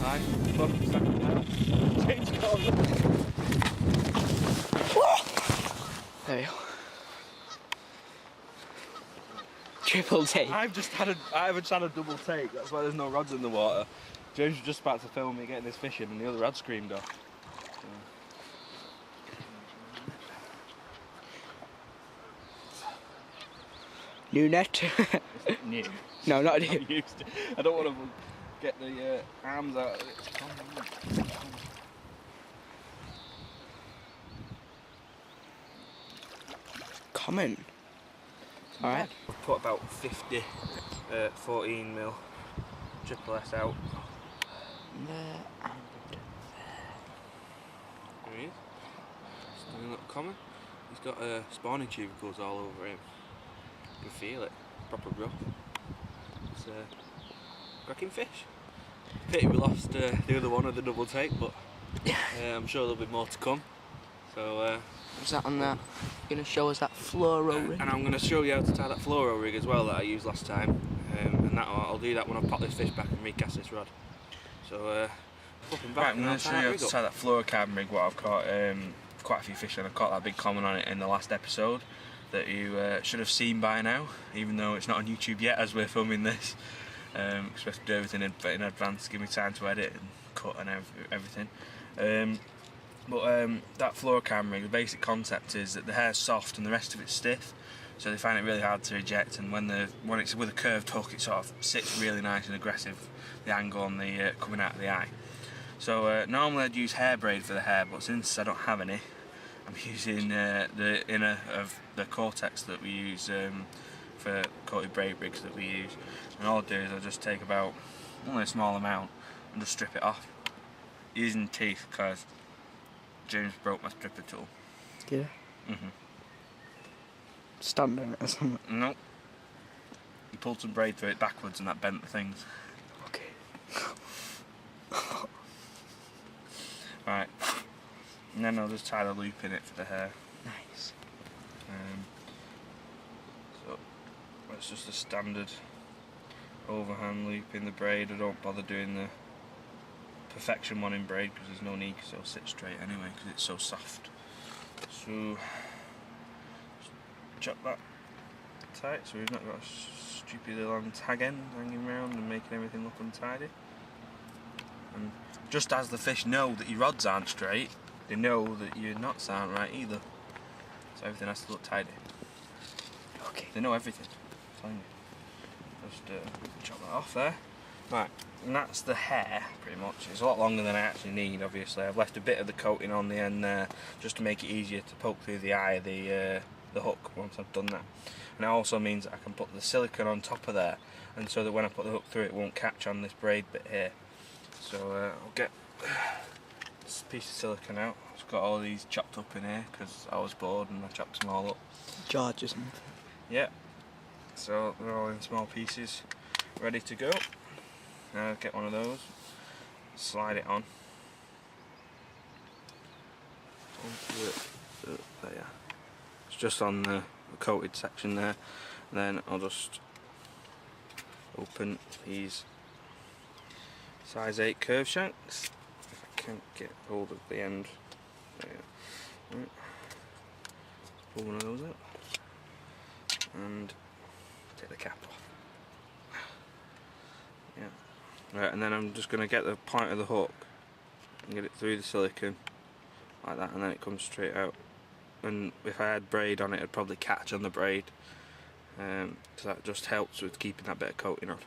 Hi. Welcome to second now. Change colour. There we go. Triple take. I haven't just had a double take. That's why there's no rods in the water. James was just about to film me getting this fish in, and the other rod screamed off. New net. It's new. No, not new. I'm used to. I don't want to get the arms out of it. Common. Alright. I've put about 50 14mm Xtr-a out. There and There he is. Stunning little common. He's got spawning tubercles all over him. You can feel it. Proper rough. It's a cracking fish. Pity we lost the other one of the double take, but I'm sure there'll be more to come. So is that on that? You're going to show us that fluoro rig? And I'm going to show you how to tie that fluoro rig as well that I used last time. And I'll do that when I pop this fish back and recast this rod. So flip him back. Right, I'm going to show you how to tie that fluorocarbon rig. What I've caught quite a few fish, and I caught that big common on it in the last episode that you should have seen by now, even though it's not on YouTube yet as we're filming this. Because we have to do everything in advance, give me time to edit and cut and everything. But that fluorocarbon rig, the basic concept is that the hair's soft and the rest of it's stiff, so they find it really hard to eject, and when it's with a curved hook it sort of sits really nice and aggressive, the angle on the coming out of the eye. So normally I'd use hair braid for the hair, but since I don't have any, I'm using the inner of the cortex that we use for coated braid rigs that we use. And all I'll do is I'll just take about only a small amount and just strip it off using teeth, because James broke my stripper tool. Yeah. Stand on it or something? Nope. He pulled some braid through it backwards and that bent the things. Okay. Right. And then I'll just tie the loop in it for the hair. Nice. So that's just a standard overhand loop in the braid. I don't bother doing the perfection one in braid because there's no need, because it'll sit straight anyway because it's so soft. So chop that tight so we've not got a stupidly long tag end hanging around and making everything look untidy. And just as the fish know that your rods aren't straight, they know that your knots aren't right either. So everything has to look tidy. Okay. They know everything. I'm telling you. Just chop that off there. Right, and that's the hair pretty much. It's a lot longer than I actually need, obviously. I've left a bit of the coating on the end there just to make it easier to poke through the eye of the hook once I've done that. And it also means that I can put the silicone on top of there, and so that when I put the hook through it won't catch on this braid bit here. So I'll get this piece of silicone out. I've got all these chopped up in here because I was bored and I chopped them all up. George or something? Yeah. So they're all in small pieces, ready to go. Now I'll get one of those, slide it on. There. It's just on the coated section there. And then I'll just open these size 8 curve shanks. If I can't get hold of the end. There. Right. Pull one of those out and take the cap off. Yeah. Right, and then I'm just going to get the point of the hook and get it through the silicone like that, and then it comes straight out. And if I had braid on it, it'd probably catch on the braid, so that just helps with keeping that bit of coating on.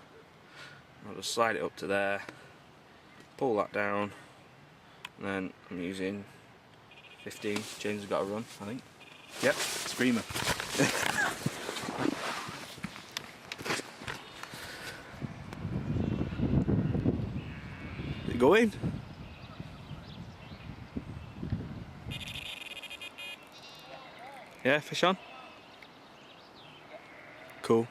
I'll just slide it up to there, pull that down, and then I'm using 15. James has got to run, I think. Yep, screamer. Going? Yeah, fish on? Cool.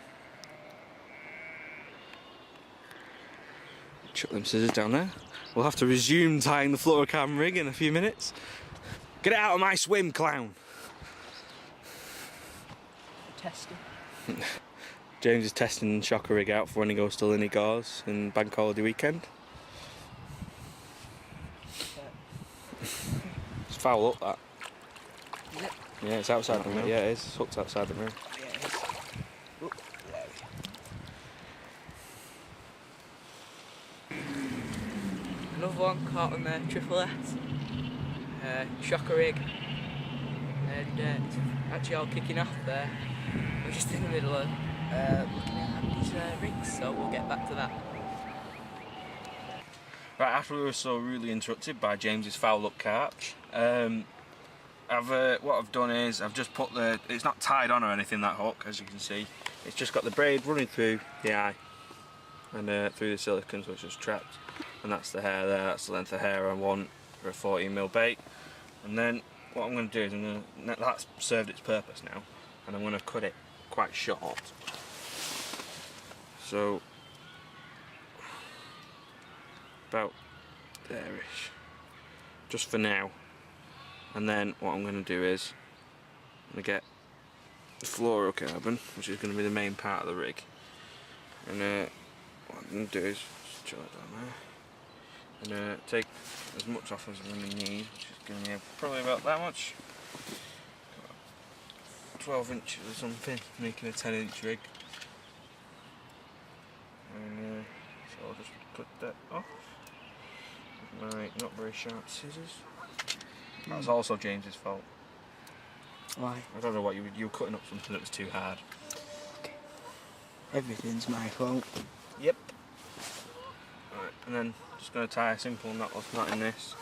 Chuck them scissors down there. We'll have to resume tying the fluorocarbon rig in a few minutes. Get it out of my swim, clown! Testing. James is testing the shocker rig out for when he goes to Linney Gauze in Bank Holiday weekend. foul up, that. Is it? Yeah, it's outside the mirror. Yeah, it is. It's hooked outside the mirror. Yeah, it is. Oh, there we go. Another one caught on the Triple S. Shocker rig. And it's actually all kicking off there. We're just in the middle of looking at these rigs, so we'll get back to that. Right, after we were so rudely interrupted by James's foul up carp, what I've done is I've just put it's not tied on or anything, that hook, as you can see. It's just got the braid running through the eye and through the silicone, so it's just trapped. And that's the hair there, that's the length of hair I want for a 14mm bait. And then what I'm going to do is that's served its purpose now, and I'm going to cut it quite short. So about there-ish, just for now. And then what I'm going to do is I'm going to get the fluorocarbon, which is going to be the main part of the rig, and what I'm going to do is just chill it down there, and take as much off as I'm going to need, which is going to be probably about that much, 12 inches or something, making a 10-inch rig. And so I'll just cut that off with my not very sharp scissors. That's also James's fault. Why? I don't know what you were cutting up something that was too hard. Okay. Everything's my fault. Yep. Right, and then just going to tie a simple knotless knot in this.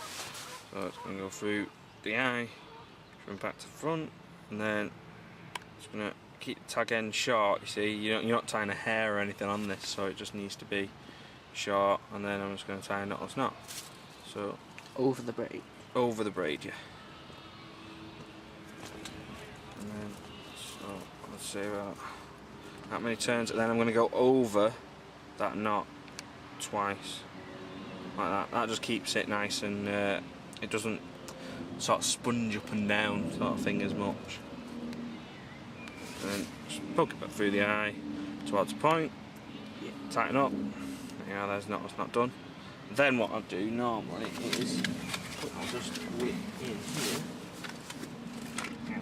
So it's going to go through the eye, from back to front, and then just going to keep the tag end short. You see, you're not tying a hair or anything on this, so it just needs to be short. And then I'm just going to tie a knotless knot. So over the braid. Over the braid, yeah. And then, so let's say about that many turns, and then I'm going to go over that knot twice, like that. That just keeps it nice and it doesn't sort of sponge up and down sort of thing as much. And then just poke it back through the eye towards the point, tighten up. Yeah, there's not, it's not done. Then what I'll do normally is I'll just whip in here.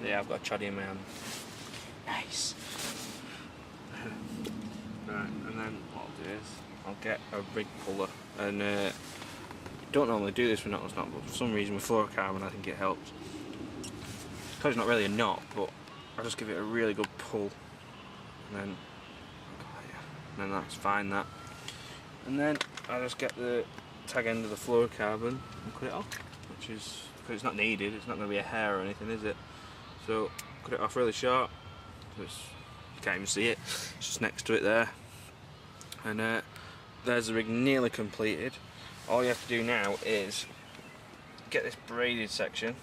Yeah, I've got a choddy in my hand. Nice. Right, and then what I'll do is I'll get a rig puller, and don't normally do this with knotless knot, but for some reason with fluorocarbon I think it helps. Because it's not really a knot, but I'll just give it a really good pull, and then that's fine, that. And then I'll just get the tag end of the fluorocarbon and cut it off, which is, because it's not needed, it's not going to be a hair or anything, is it? So cut it off really short, so you can't even see it, it's just next to it there. And there's the rig nearly completed. All you have to do now is get this braided section,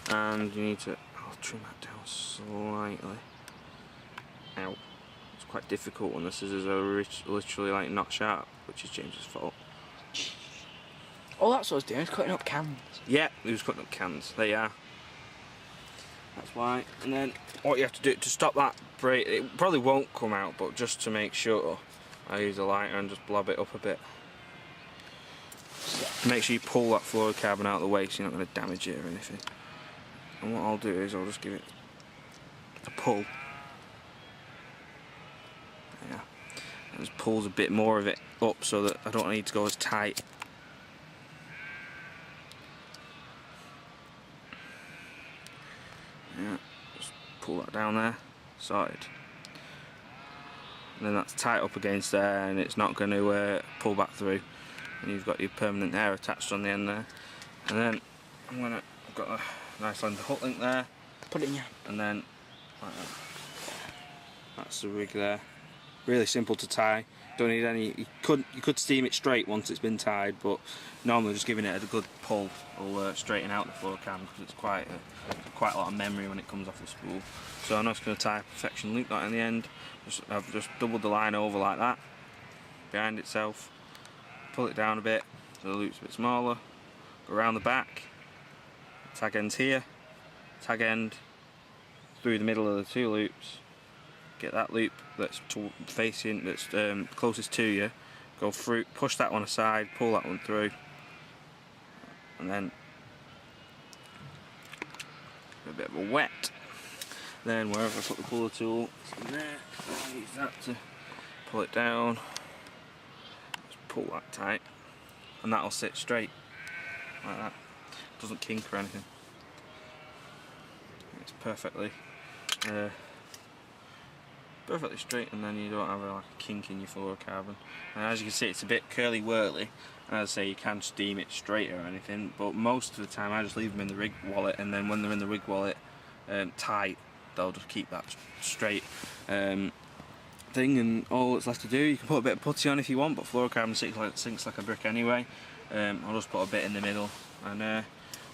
and you need to, I'll trim that down slightly. Ow. It's quite difficult when the scissors are literally like not sharp, which is James's fault. Oh, that's what I was doing, I was cutting up cans. Yeah, he was cutting up cans. There you are. That's why. And then what you have to do to stop that braid, it probably won't come out, but just to make sure, I use a lighter and just blob it up a bit. Make sure you pull that fluorocarbon out of the way so you're not going to damage it or anything. And what I'll do is I'll just give it a pull. Yeah. And just pulls a bit more of it up so that I don't need to go as tight. Yeah, just pull that down there, sorted. And then that's tight up against there and it's not going to pull back through. And you've got your permanent hair attached on the end there. And then I've got a nice length of hook link there. Put it in your... And then, like that. That's the rig there. Really simple to tie. Don't need any, you could steam it straight once it's been tied, but normally just giving it a good pull will straighten out the fluorocarbon because it's quite a lot of memory when it comes off the spool. So I'm just going to tie a perfection loop knot in the end. I've just doubled the line over like that, behind itself, pull it down a bit so the loop's a bit smaller, go around the back, tag end's here, tag end through the middle of the two loops, get that loop that's facing, that's closest to you, go through, push that one aside, pull that one through, and then a bit of a wet. Then wherever I put the puller tool, it's in there. I use that to pull it down. Just pull that tight, and that'll sit straight like that. It doesn't kink or anything. It's perfectly straight, and then you don't have like a kink in your fluorocarbon. And as you can see, it's a bit curly whirly, and as I say, you can steam it straight or anything, but most of the time I just leave them in the rig wallet, and then when they're in the rig wallet tight, they'll just keep that straight thing, and all that's left to do, you can put a bit of putty on if you want, but fluorocarbon sinks like a brick anyway. I'll just put a bit in the middle, and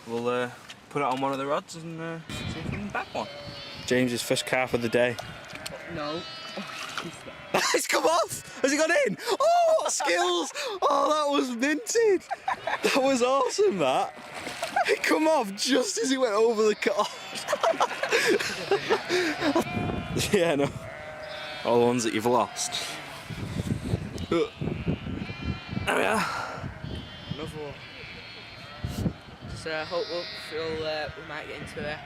we'll put it on one of the rods and see if we can back one. James's first carp of the day. No. It's come off! Has it gone in? Oh, what skills! Oh, that was minted! That was awesome, that! It come off just as he went over the cut. Yeah, no. All the ones that you've lost. There we are. Another one. So I hope we might get into a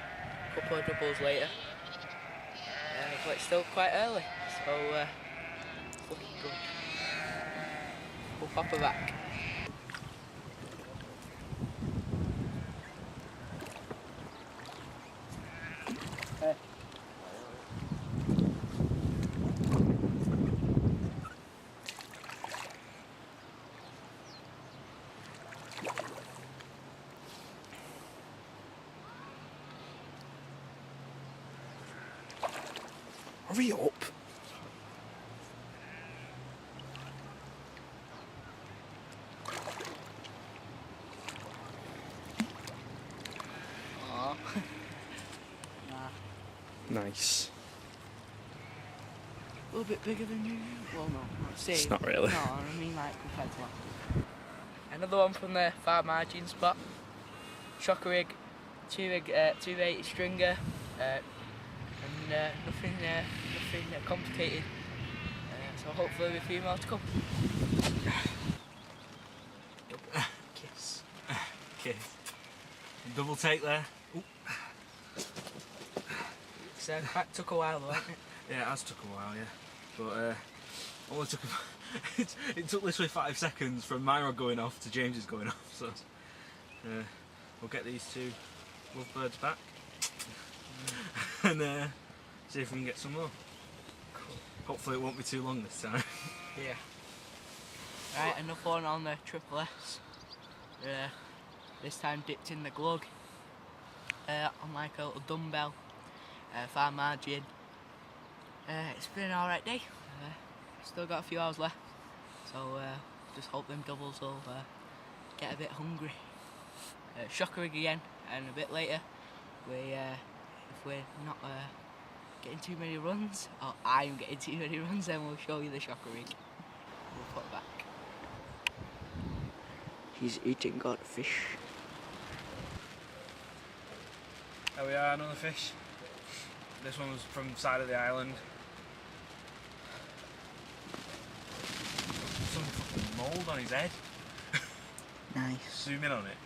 couple of doubles later. But it's still quite early, so it's looking good. We'll pop her back. Hurry up! Aww. Nah. Nice. A little bit bigger than you. Well, no, not same. It's not really. No, I mean like compared to last. Another one from the far margin spot. Shocker rig, 280 stringer, and nothing complicated. So hopefully a few more to come. Kiss. Kiss. Double take there. Ooh. That took a while though, hasn't it? Yeah, it has took a while, yeah. But only took it took literally 5 seconds from my rod going off to James's going off. So we'll get these two lovebirds back and see if we can get some more. Cool. Hopefully it won't be too long this time. Yeah. Right, another one on the Xtr-a. This time dipped in the glug on like a little dumbbell, far margin. It's been an alright day. Still got a few hours left, so just hope them doubles will get a bit hungry. Shocker rig again, and a bit later, if we're not getting too many runs, or I'm getting too many runs, then we'll show you the shocker rig. We'll put it back. He's eating godfish. There we are, another fish. This one was from the side of the island. Some fucking mould on his head. Nice. Zoom in on it.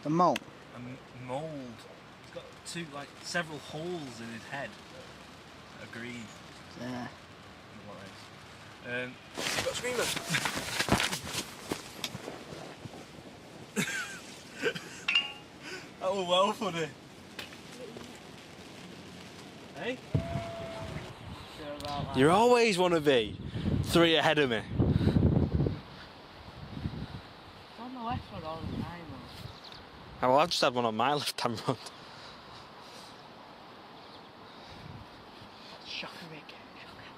The mold? A mould. He's got several holes in his head. A green. Yeah. You've got a screamer. That was well funny. Hey? You always want to be 3 ahead of me. On the left rod all the time though. Oh, well, I've just had one on my left-hand rod. Shocker rig. Shocker.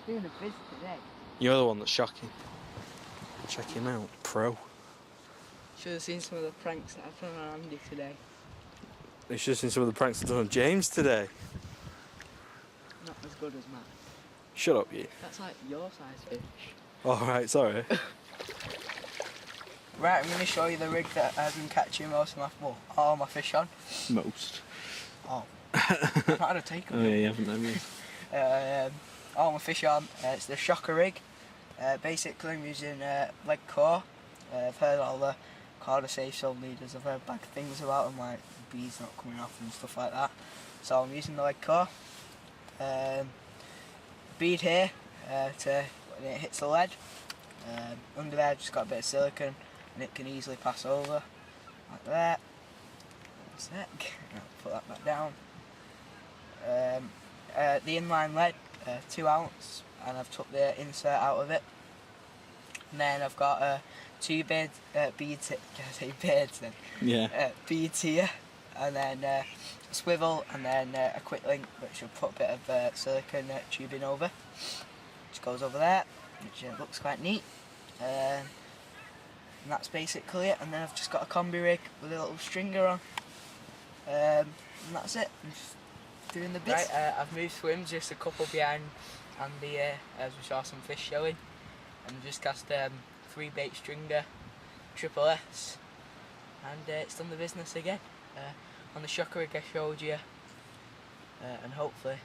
Doing a visit today. You're the one that's shocking. Check him out, pro. Should have seen some of the pranks that I've done on Andy today. You should have seen some of the pranks I've done on James today. Not as good as mine. Shut up, you. That's like your size fish. Alright, sorry. Right, I'm going to show you the rig that I've been catching all my fish on. Most. Oh. I've not had a take on Oh yeah, you haven't, have you? all my fish on. It's the shocker rig. Basically I'm using leg core. I've heard all the harder safe zone leaders. I've heard bad things about them, like beads not coming off and stuff like that. So I'm using the lead core. Bead here to when it hits the lead. Under there, just got a bit of silicone, and it can easily pass over like that. One sec. I'll put that back down. The inline lead, 2 ounce, and I've took the insert out of it. And then I've got 2 beads here, and then a swivel, and then a quick link which will put a bit of silicone tubing over, which goes over there, which looks quite neat. And that's basically it. And then I've just got a combi rig with a little stringer on, and that's it. I'm just doing the bits. Right, I've moved swims just a couple behind Andy as we saw some fish showing, and I've just cast 3 bait stringer, Xtr-a, and it's done the business again. On the shocker rig I showed you, and hopefully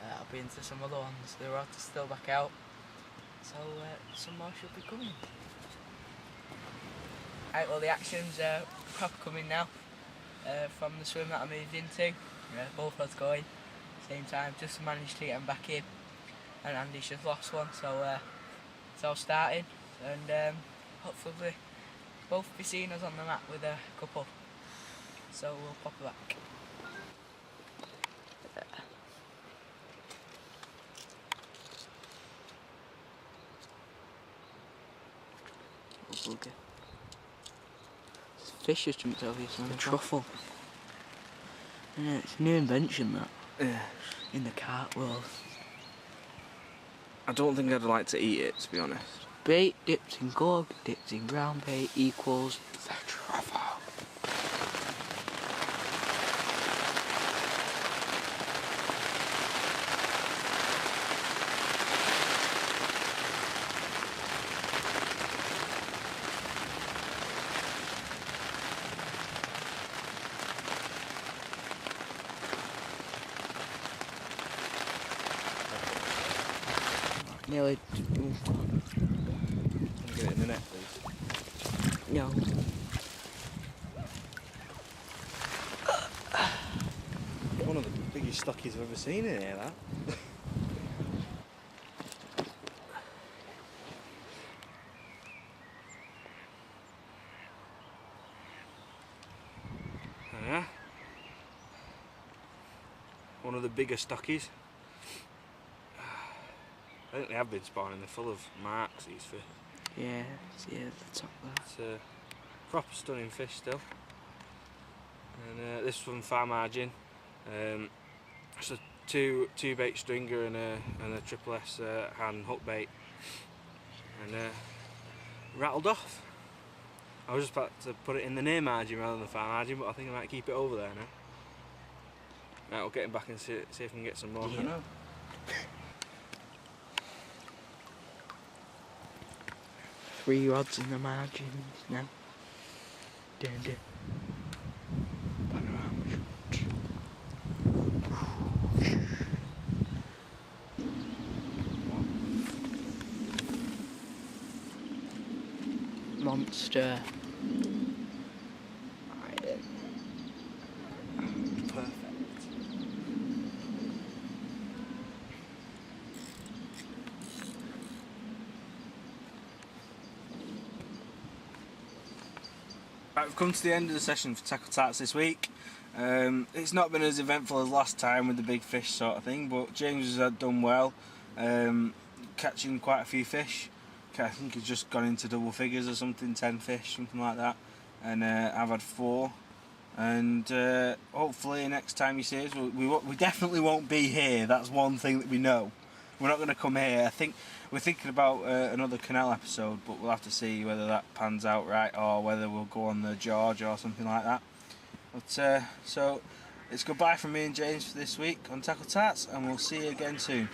I'll be into some other ones. The rod is still back out, so some more should be coming. Right, well the action's proper coming now from the swim that I moved into. Both rods going same time, just managed to get them back in, and Andy's just lost one, so it's all starting, and hopefully both be seeing us on the mat with a couple, so we'll pop it back. Oh, bugger. Fish just jumped over here, a truffle. Yeah, it's a new invention, that. Yeah. In the carp world. I don't think I'd like to eat it, to be honest. Bait dipped in gog, dipped in ground bait equals the truffle. Nearly. Can you get it in the net, please? No. One of the biggest stockies I've ever seen in here, that. Yeah. One of the bigger stockies. I think they have been spawning, they're full of marks, these fish. Yeah, the top there. It's a proper stunning fish still. And this one far margin. It's a two bait stringer and a Xtr-a hand hook bait. And rattled off. I was just about to put it in the near margin rather than the far margin, but I think I might keep it over there now. Right, we'll get him back and see if we can get some more. Yeah. 3 rods in the margins now. Down. Panorama shot. Monster. Right then. Perfect. Right, we've come to the end of the session for Tackle Tarts this week. It's not been as eventful as last time with the big fish sort of thing, but James has done well, catching quite a few fish. I think he's just gone into double figures or something, 10 fish, something like that, and I've had 4. And hopefully next time you see us, we definitely won't be here. That's one thing that we know. We're not going to come here. I think we're thinking about another canal episode, but we'll have to see whether that pans out right or whether we'll go on the George or something like that. But so it's goodbye from me and James for this week on Tackle Tarts, and we'll see you again soon.